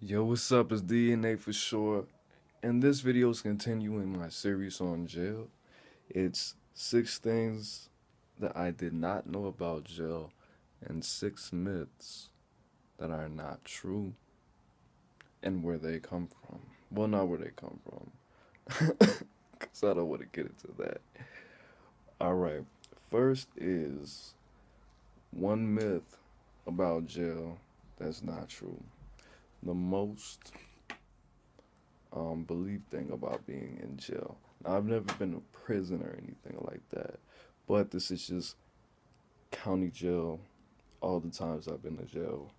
Yo, what's up? It's DNA for sure. And this video is continuing my series on jail. It's 6 things that I did not know about jail and 6 myths that are not true and where they come from. Well, not where they come from, because I don't want to get into that. Alright, first is one myth about jail that's not true. The most believed thing about being in jail. Now, I've never been to prison or anything like that, but this is just county jail. All the times I've been to jail,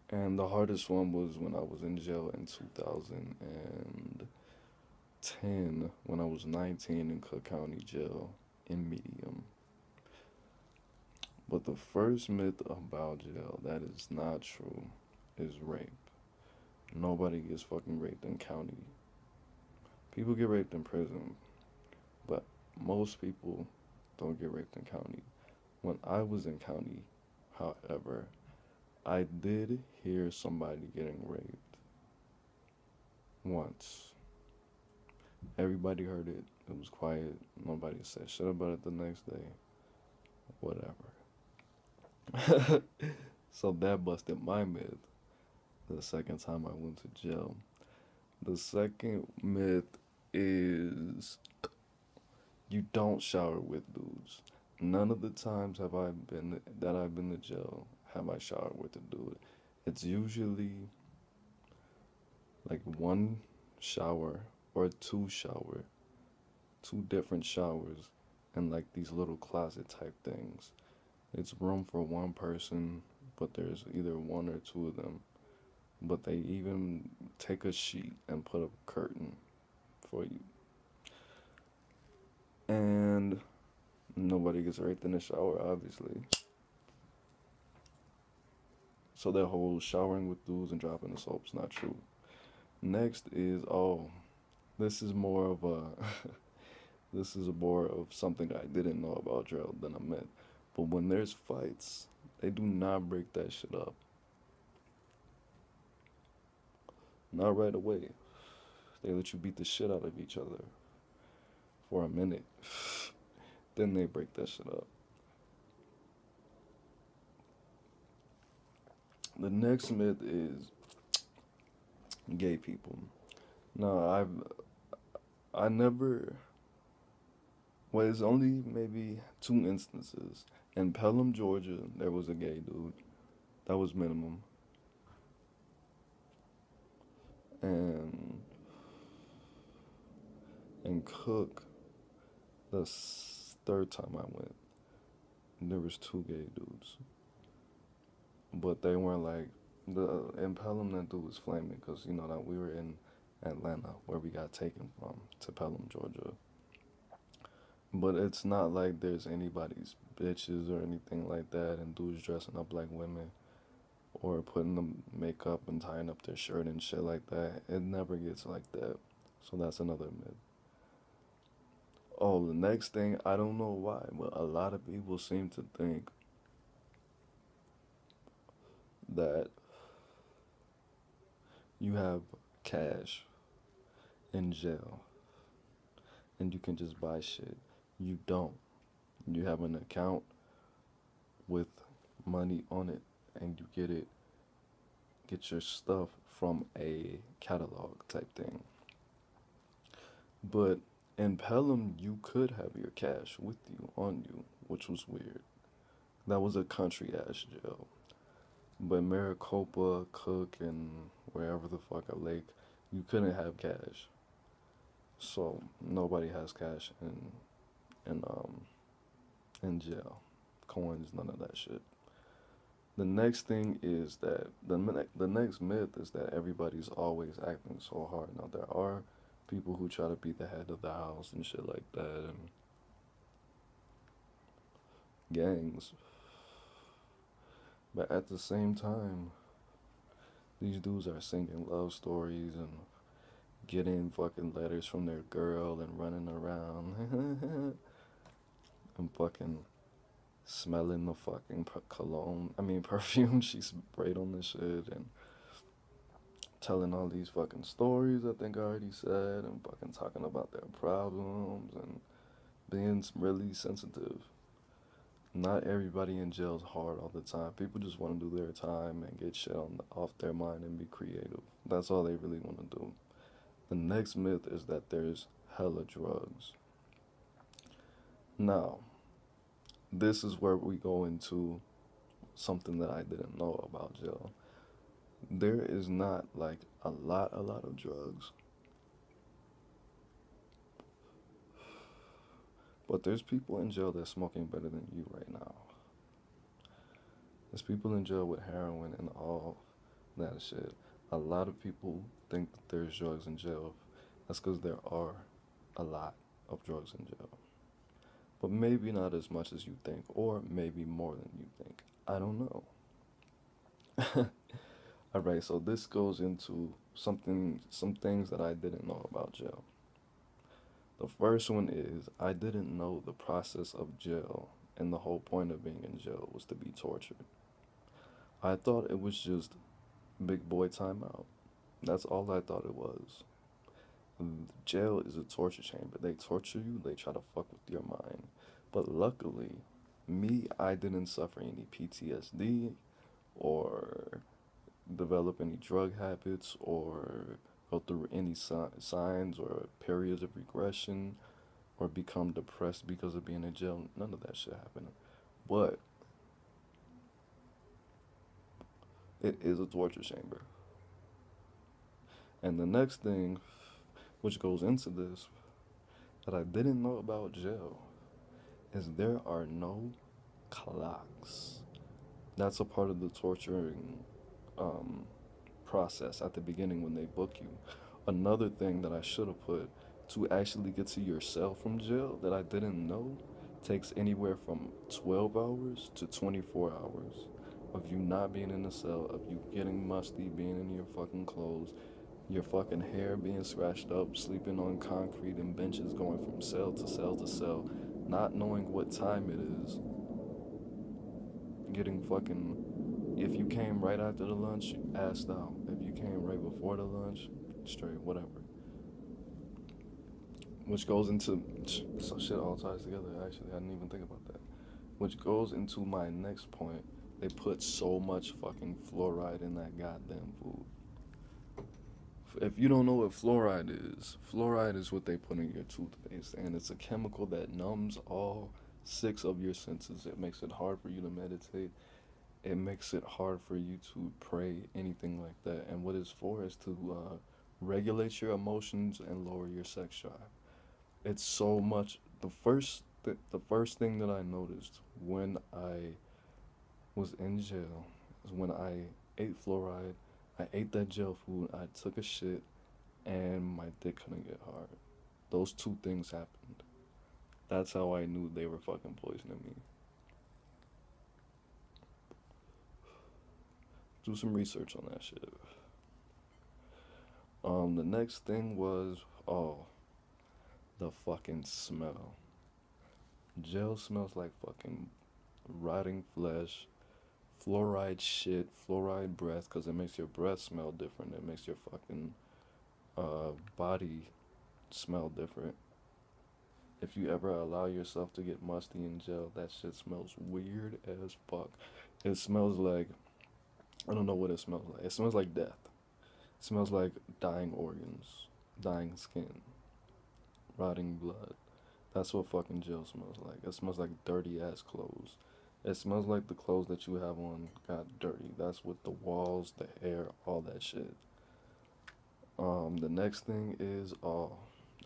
and the hardest one was when I was in jail in 2010 when I was 19 in Cook County Jail in Medium. But the first myth about jail that is not true is rape. Nobody gets fucking raped in county. People get raped in prison, but most people don't get raped in county. When I was in county, however, I did hear somebody getting raped once. Everybody heard it. It was quiet. Nobody said shit about it the next day. Whatever. So that busted my myth the second time I went to jail. The second myth is you don't shower with dudes. None of the times I've been to jail have I showered with a dude. It's usually like one shower or two different showers, and like these little closet type things. It's room for one person, but there's either one or two of them. But they even take a sheet and put a curtain for you. And nobody gets raped in the shower, obviously. So that whole showering with dudes and dropping the soap's not true. Next is this is more of a this is more of something I didn't know about jail than I meant. But when there's fights, they do not break that shit up. Not right away. They let you beat the shit out of each other for a minute. Then they break that shit up. The next myth is gay people. No, I never. Well, it's only maybe 2 instances. In Pelham, Georgia, there was a gay dude. That was minimum. And in Cook, the third time I went, there was 2 gay dudes. But they weren't like in Pelham. That dude was flaming because you know that we were in Atlanta where we got taken from to Pelham, Georgia. But it's not like there's anybody's bitches or anything like that, and dudes dressing up like women or putting the makeup and tying up their shirt and shit like that. It never gets like that. So that's another myth. Oh, the next thing, I don't know why, but a lot of people seem to think that you have cash in jail and you can just buy shit. You don't. You have an account with money on it, and you get your stuff from a catalog type thing. But in Pelham, you could have your cash with you on you, which was weird. That was a country ass jail. But Maricopa, Cook, and wherever the fuck a lake, you couldn't have cash. So nobody has cash in in jail. Coins, none of that shit. The next thing is that the next myth is that everybody's always acting so hard. Now there are people who try to be the head of the house and shit like that, and gangs. But at the same time, these dudes are singing love stories and getting fucking letters from their girl and running around and fucking smelling the fucking cologne. I mean, perfume she sprayed on the shit, and telling all these fucking stories I think I already said, and fucking talking about their problems and being really sensitive. Not everybody in jail is hard all the time. People just want to do their time and get shit off their mind and be creative. That's all they really want to do. The next myth is that there's hella drugs. Now, this is where we go into something that I didn't know about jail. There is not like a lot of drugs. But there's people in jail that's smoking better than you right now. There's people in jail with heroin and all that shit. A lot of people think that there's drugs in jail. That's because there are a lot of drugs in jail. But maybe not as much as you think, or maybe more than you think. I don't know. Alright, so this goes into some things that I didn't know about jail. The first one is I didn't know the process of jail, and the whole point of being in jail was to be tortured. I thought it was just big boy timeout. That's all I thought it was. Jail is a torture chamber. They torture you, they try to fuck with your mind. But luckily, I didn't suffer any PTSD or develop any drug habits or go through any signs or periods of regression or become depressed because of being in jail. None of that shit happened. But it is a torture chamber. And the next thing, which goes into this, that I didn't know about jail, is there are no clocks. That's a part of the torturing process at the beginning when they book you. Another thing that I should have put, to actually get to your cell from jail that I didn't know, takes anywhere from 12 hours to 24 hours of you not being in the cell, of you getting musty, being in your fucking clothes, your fucking hair being scratched up, sleeping on concrete and benches, going from cell to cell to cell, not knowing what time it is, getting fucking, if you came right after the lunch, assed out. If you came right before the lunch, straight, whatever. Which goes into, so shit all ties together, actually, I didn't even think about that. Which goes into my next point. They put so much fucking fluoride in that goddamn food. If you don't know what fluoride is what they put in your toothpaste, and it's a chemical that numbs all 6 of your senses. It makes it hard for you to meditate. It makes it hard for you to pray, anything like that. And what it's for is to regulate your emotions and lower your sex drive. It's so much. The first thing that I noticed when I was in jail is when I ate fluoride. I ate that jail food, I took a shit, and my dick couldn't get hard. Those 2 things happened. That's how I knew they were fucking poisoning me. Do some research on that shit. The next thing was, the fucking smell. Jail smells like fucking rotting flesh, fluoride shit, fluoride breath, because it makes your breath smell different. It makes your fucking body smell different. If you ever allow yourself to get musty in jail, that shit smells weird as fuck. It smells like, I don't know what it smells like. It smells like death. It smells like dying organs, dying skin, rotting blood. That's what fucking jail smells like. It smells like dirty ass clothes. It smells like the clothes that you have on got dirty. That's with the walls, the air, all that shit. The next thing is,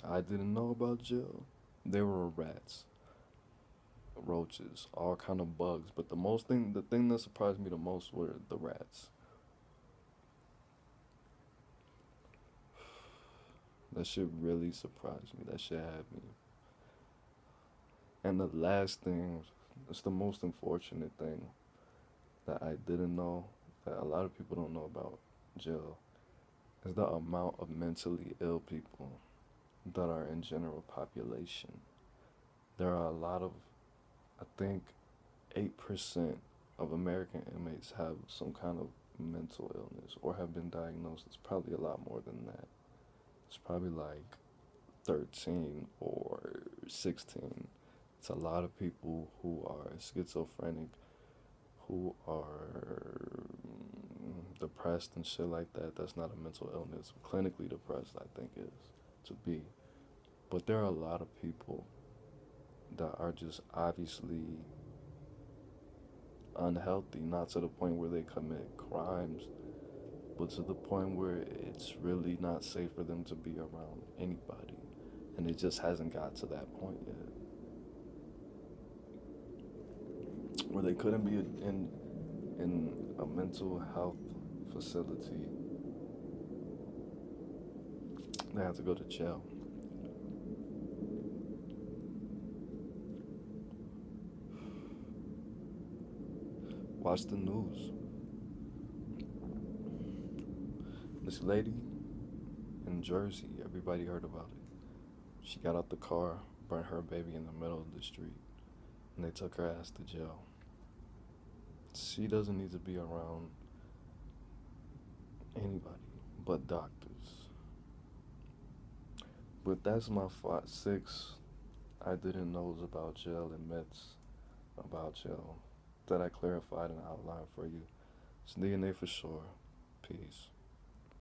I didn't know about jail. There were rats, roaches, all kind of bugs. But the thing that surprised me the most were the rats. That shit really surprised me. That shit had me. And the last thing, it's the most unfortunate thing that I didn't know, that a lot of people don't know about jail, is the amount of mentally ill people that are in general population. There are a lot of, I think 8% of American inmates have some kind of mental illness or have been diagnosed, it's probably a lot more than that. It's probably like 13 or 16. It's a lot of people who are schizophrenic, who are depressed and shit like that. That's not a mental illness. Clinically depressed, I think, is to be. But there are a lot of people that are just obviously unhealthy, not to the point where they commit crimes, but to the point where it's really not safe for them to be around anybody. And it just hasn't got to that point yet. Where they couldn't be in a mental health facility. They had to go to jail. Watch the news. This lady in Jersey, everybody heard about it. She got out the car, burnt her baby in the middle of the street, and they took her ass to jail. She doesn't need to be around anybody but doctors. But that's my 6 I didn't know about jail and myths about jail that I clarified and outlined for you. It's DNA for sure. Peace.